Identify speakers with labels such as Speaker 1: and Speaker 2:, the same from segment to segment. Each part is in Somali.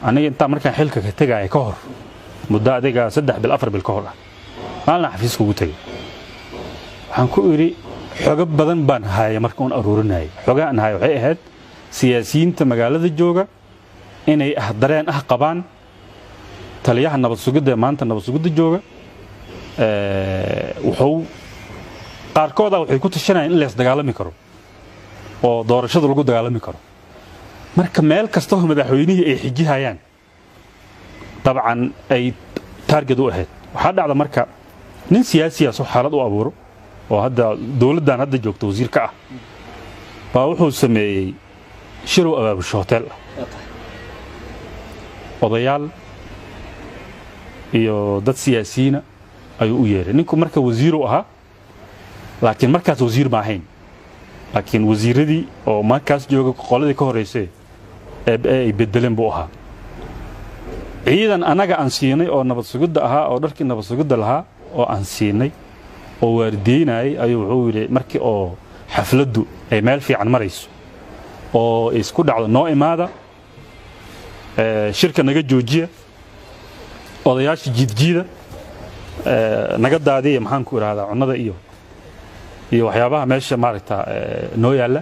Speaker 1: aniga inta markaan xilka ka tagay ka hor muddo adiga 3 bil 4 bil ka hor maalin xafiiska ugu tagay waxaan ku iri xogo badan baan haaya markaan aruurinay xogaan haaya waxay ahayd siyaasiyiinta magaalada jooga inay dareen qabaan taliyaha nabad sugidda maanta nabad sugidda jooga wuxuu qaarkood waxay ku tashanayaan in la isdagaalami karo oo doorashada lagu dagaalami karo marka meel kasta oo madaxweynihii ay xijihayaan dabcan ay target u ahayd waxa dhacda marka nin siyaasi ah soo xaalad u abuuro oo hadda dawladdan hadda joogto wasiirka ah baa wuxuu sameeyay shirow abaabusho hotel odayaal iyo dad siyaasiyiin ayuu u yeeray ninku marka wasiir u ahaa laakiin markaas wasiir ma ahayn laakiin wasiiradii oo markaas jooga qoladii ka horeysay ay bedeleen buu ahaa ciidan anaga aan siinay oo nabad sugidda ahaa oo dharkii nabad sugidda lahaa oo aan siinay oo waardiinay ayuu wuxuu yiri markii oo xafladdu ay meel fiican marayso oo isku dhacdo noo imaada shirka naga joojiya odayaasha jidjiida naga daadiya maxaan ku iraahdaa cunada iyo waxyaabaha meesha maaragta noo yaala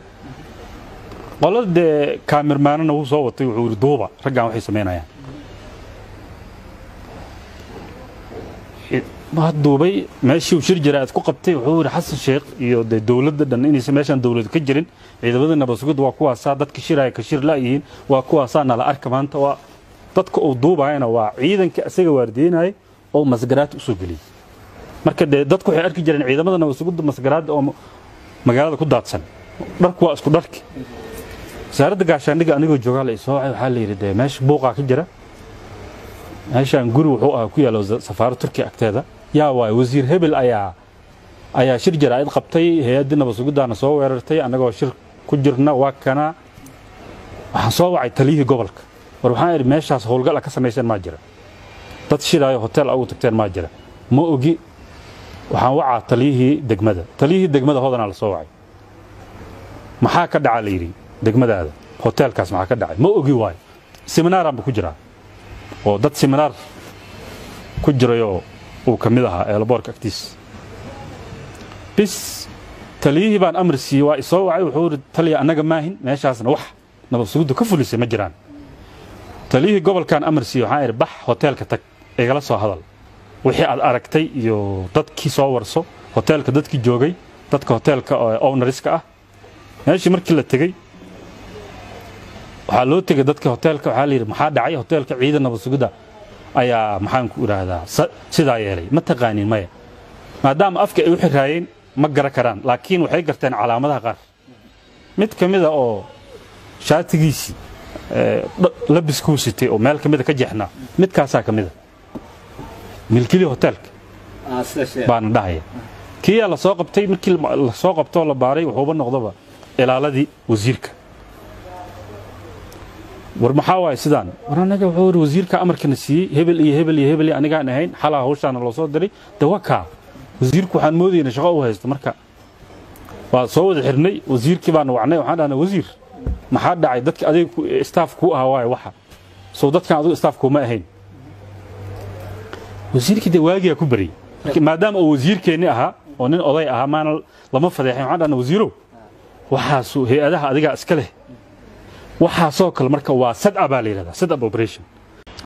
Speaker 1: qolada kaamirmaanana uu soo watay wuxuu yiri duuba raggan waxay sameynayaan ma duubay meeshii shir jiraad ku qabtay wuxuu yiri xasan sheekh iyo dawladda dhan inaysan meeshan dawlad ka jirin ciidamada nabad sugid waa kuwaasa dadka shiraya ka shir laayihiin waa kuwaasa nala arka maanta waa dadka uu duubayna waa ciidanka asaga waardiinay oo masgaraad u soo galiyay marka dadku waxay arki jireen ciidamada nabad sugid masgaraad oo magaalada ku daadsan dharku waa isku dharki wasaaradda gaashaandhigga anigoo jooga la soo waxa la yiri meesha buuqa ka jira meeshan guri wuxuu ku yaalo safaaradda Turkiga agteeda yaa waa wasiir hebel ayaa shir jaraa'id qabtay hay'adda nabad sugiddaana soo weerartay anagoo shir ku jirna waa kana waxaan soo wacay taliyihii gobolka war waxaan iri meeshaas howlgal ka sameeysan ma jira dad shiraayo hotel ugu tagteen ma jira ma ogi waxaan wacaa taliyihii degmada hoodana la soo wacay maxaa ka dhacay leeyri degmadaada hotelkaas maxaa ka dhacay ma ogi waay seminar aan ku jiraa oo dad seminar ku jirayo uu kamid ahaa eelboorka agtiis bis taliyihii baan amr siiyay waa isoo wacay wuxuu taliya anaga maahin meeshaasna wax nabad sugiddu ka fulisay ma jiraan taliyihii gobolkan amr siiyay waxaan iri bax hotelka tag igala soo hadal wixii aad aragtay iyo dadkii soo warso hotelka dadkii joogay dadka hotelka ownerska ah meeshii markii la tagay waxa loo tagay dadka hotelka waxa la yiri maxaa dhacay hotelka ciidan nabad sugidda ayaa maxaan ku iraahdaa sidaa yeelay ma taqaanin maya maadaama afka ay u xiraayeen ma gara karaan laakiin waxay garteen calaamadaha qaar mid kamid ah oo shaatigiisi labisku sitay oo meel kamid ah ka jeexna midkaasa kamid ah milkili hotelka baan dhahay kii la soo qabtay markii la soo qabto la baaray wuxuu noqdaba ilaaladii wasiirka war maxaa waay sidaan war anaga wuxuu wasiirka amarkana siiyay hebel iyo hebel aniga aan ahayn xalaa hawshaana loo soo diray dawaka wasiirku waxaan moodayna shaqo u haysto marka waa soo wada xirnay wasiirkii baan wacnay waxaan dhahnay wasiir maxaa dhacay dadka adeeg staff ku ah waay waxa soo dadkan adigu staff kuma ahayn wasiirkii dawaagiya ku bari maadaama uu wasiirkeeni ahaa oo nin oday ahaa maana lama fadeexin waxaan dhahnay wasiiro waxaas hay'adaha adiga iska leh waxaasoo kale marka waa sad-a baa la yiraahdaa sad-up operation